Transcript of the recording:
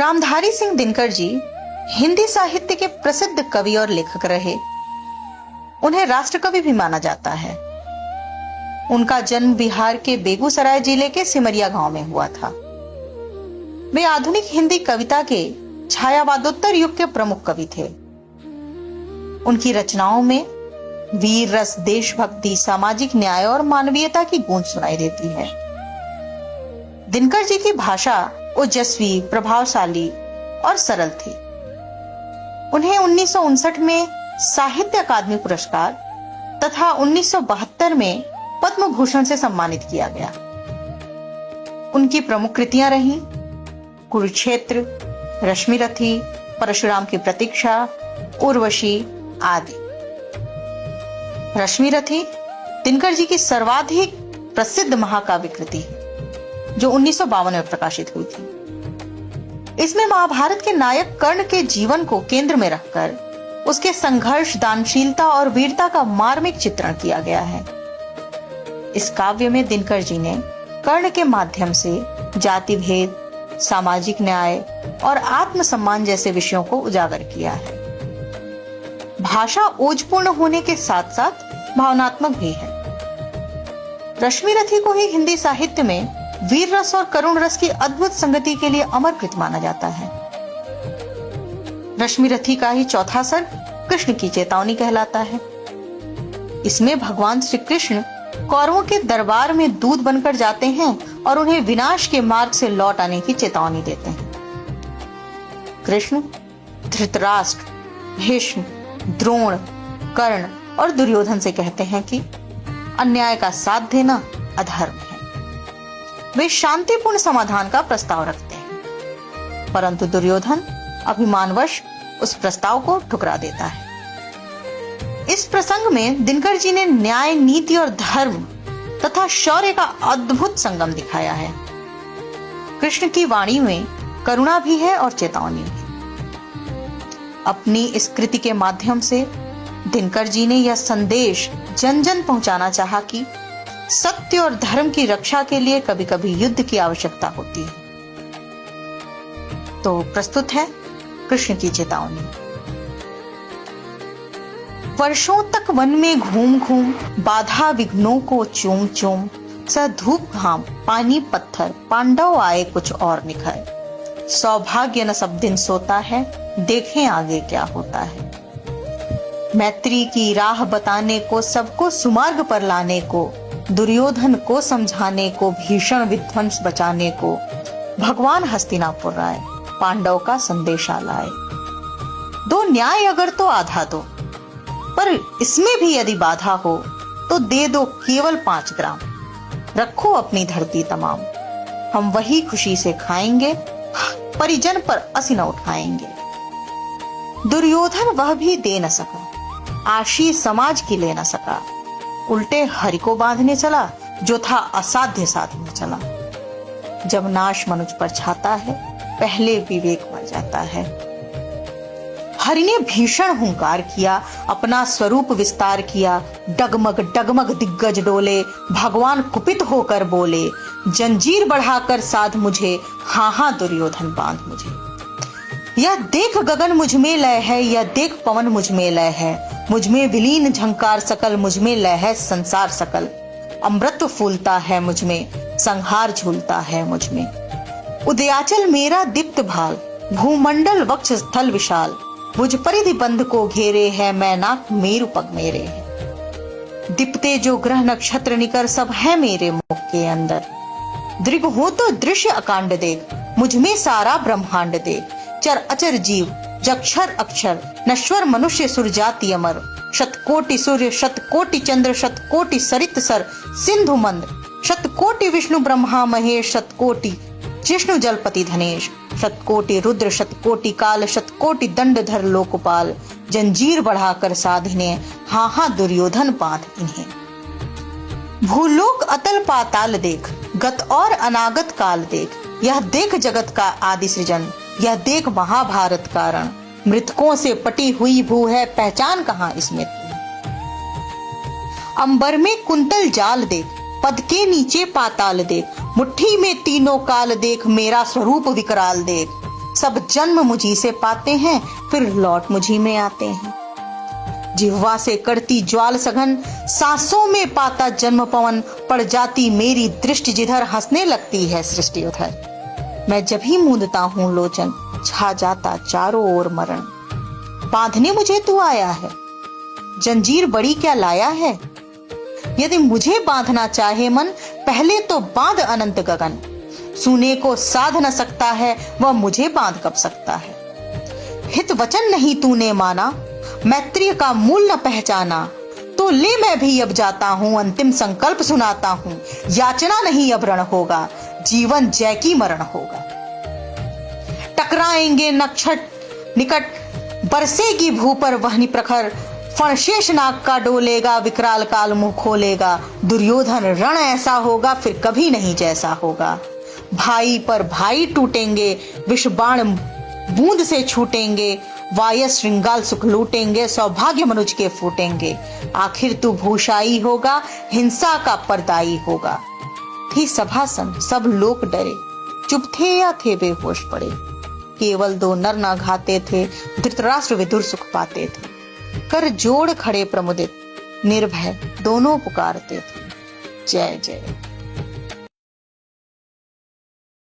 रामधारी सिंह दिनकर जी हिंदी साहित्य के प्रसिद्ध कवि और लेखक रहे। उन्हें राष्ट्रकवि भी माना जाता है। उनका जन्म बिहार के बेगूसराय जिले के सिमरिया गांव में हुआ था। वे आधुनिक हिंदी कविता के छायावादोत्तर युग के प्रमुख कवि थे। उनकी रचनाओं में वीर रस, देशभक्ति, सामाजिक न्याय और मानवीयता की गूंज सुनाई देती है। दिनकर जी की भाषा ओजस्वी, प्रभावशाली और सरल थी। उन्हें 1959 में साहित्य अकादमी पुरस्कार तथा 1972 में पद्म भूषण से सम्मानित किया गया। उनकी प्रमुख कृतियां रहीं कुरुक्षेत्र, रश्मिरथी, परशुराम की प्रतीक्षा, उर्वशी आदि। रश्मिरथी दिनकर जी की सर्वाधिक प्रसिद्ध महाकाव्य कृति है, जो 1952 में प्रकाशित हुई थी। इसमें महाभारत के नायक कर्ण के जीवन को केंद्र में रखकर उसके संघर्ष, दानशीलता और वीरता का मार्मिक चित्रण किया गया है। इस काव्य में दिनकर जी ने कर्ण के माध्यम से जाति भेद, सामाजिक न्याय और आत्मसम्मान जैसे विषयों को उजागर किया है। भाषा ओजपूर्ण होने के साथ साथ भावनात्मक भी है। रश्मिरथी को ही हिंदी साहित्य में वीर रस और करुण रस की अद्भुत संगति के लिए अमरकृत माना जाता है। रश्मिरथी का ही चौथा सर्ग कृष्ण की चेतावनी कहलाता है। इसमें भगवान श्री कृष्ण कौरवों के दरबार में दूत बनकर जाते हैं और उन्हें विनाश के मार्ग से लौट आने की चेतावनी देते हैं। कृष्ण धृतराष्ट्र, भीष्म, द्रोण, कर्ण और दुर्योधन से कहते हैं कि अन्याय का साथ देना अधर्म है। वे शांतिपूर्ण समाधान का प्रस्ताव रखते हैं, परंतु दुर्योधन अभिमानवश उस प्रस्ताव को ठुकरा देता है। इस प्रसंग में दिनकर जी ने न्याय, नीति और धर्म तथा शौर्य का अद्भुत संगम दिखाया है। कृष्ण की वाणी में करुणा भी है और चेतावनी भी। अपनी इस कृति के माध्यम से दिनकर जी ने यह संदेश जन जन पहुंचाना चाहा कि सत्य और धर्म की रक्षा के लिए कभी कभी युद्ध की आवश्यकता होती है। तो प्रस्तुत है कृष्ण की चेतावनी। वर्षों तक वन में घूम घूम, बाधा विघ्नों को चूम चूम, स धूप घाम, पानी पत्थर, पांडव आए कुछ और निखर। सौभाग्य न सब दिन सोता है, देखें आगे क्या होता है। मैत्री की राह बताने को, सबको सुमार्ग पर लाने को, दुर्योधन को समझाने को, भीषण विध्वंस बचाने को, भगवान हस्तिनापुर आए, पांडव का संदेशा लाए। दो न्याय अगर तो आधा दो, पर इसमें भी यदि बाधा हो तो दे दो केवल 5 ग्राम। रखो अपनी धरती तमाम, हम वही खुशी से खाएंगे, परिजन पर असी न उठाएंगे। दुर्योधन वह भी दे न सका, आशीष समाज की ले न सका। उल्टे हरि को बांधने चला, जो था असाध्य साधने चला। जब नाश मनुष्य पर छाता है, पहले विवेक मर जाता है। हरि ने भीषण हुंकार किया, अपना स्वरूप विस्तार किया। डगमग डगमग दिग्गज डोले, भगवान कुपित होकर बोले, जंजीर बढ़ाकर साध मुझे, हाँ हाँ दुर्योधन बांध मुझे। यह देख गगन मुझ में लय है, यह देख पवन मुझ में लय है। मुझ में विलीन झंकार सकल, मुझ में लय है संसार सकल। अमृत फूलता है मुझ में, संहार झूलता है मुझ में। उदयाचल मेरा दीप्त भाल, भूमंडल वक्ष स्थल विशाल। मुझ परिधि बंध को घेरे है, मैनाक मेरु पग मेरे है। दीप्ते जो ग्रह नक्षत्र निकर, सब है मेरे मुख के अंदर। दृग हो तो दृश्य अकांड देख, मुझ में सारा ब्रह्मांड देख। चर अचर जीव, जक्षर अक्षर, नश्वर मनुष्य सुर जाति अमर। शतकोटि सूर्य, शतकोटि चंद्र, शतकोटि सरित सर सिंधु मंद। शतकोटि विष्णु ब्रह्मा महेश, शतकोटि जिष्णु जलपति धनेश। शतकोटि रुद्र, शतकोटि काल, शतकोटि दंडधर लोकपाल। जंजीर बढ़ाकर साधने, हाँ हाँ दुर्योधन बांध इन्हें। भूलोक अतल पाताल देख, गत और अनागत काल देख। यह देख जगत का आदि सृजन, यह देख महाभारत कारण। मृतकों से पटी हुई भू है, पहचान कहां इसमें तू। अंबर में कुंतल जाल देख, पद के नीचे पाताल देख। मुट्ठी में तीनों काल देख, मेरा स्वरूप विकराल देख। सब जन्म मुझी से पाते हैं, फिर लौट मुझी में आते हैं। जिह्वा से कड़ती ज्वाल सघन, सांसों में पाता जन्म पवन, पड़ जाती मेरी दृष्टि जिधर, हंसने लगती है सृष्टि उधर। मैं जब ही मूंदता हूं लोचन, छा जाता चारों ओर मरण। बांधने मुझे तू आया है, जंजीर बड़ी क्या लाया है। यदि मुझे बांधना चाहे मन, पहले तो बांध अनंत गगन। सुने को साध न सकता है, वह मुझे बांध कब सकता है। हित वचन नहीं तूने माना, मैत्रिय का मूल न पहचाना, तो ले मैं भी अब जाता हूं, अंतिम संकल्प सुनाता हूं। याचना नहीं अब रण होगा, जीवन जय की मरण होगा। टकराएंगे नक्षत्र निकट, बरसेगी भू पर वहनी प्रखर, फण शेषनाग का डोलेगा, विकराल काल मुंह खोलेगा। दुर्योधन रण ऐसा होगा, फिर कभी नहीं जैसा होगा। भाई पर भाई टूटेंगे, विष बाण बूंद से छूटेंगे, वायस श्रृंगाल सुख लूटेंगे, सौभाग्य मनुज के फूटेंगे। आखिर तू भूषाई होगा, हिंसा का परदाई होगा। थी सभासन, सब लोग डरे, चुप थे या थे बेहोश पड़े। केवल दो नर ना घाते थे, धृतराष्ट्र विदुर सुख पाते थे। कर जोड़ खड़े प्रमुदित, निर्भय दोनों पुकारते थे, जय जय।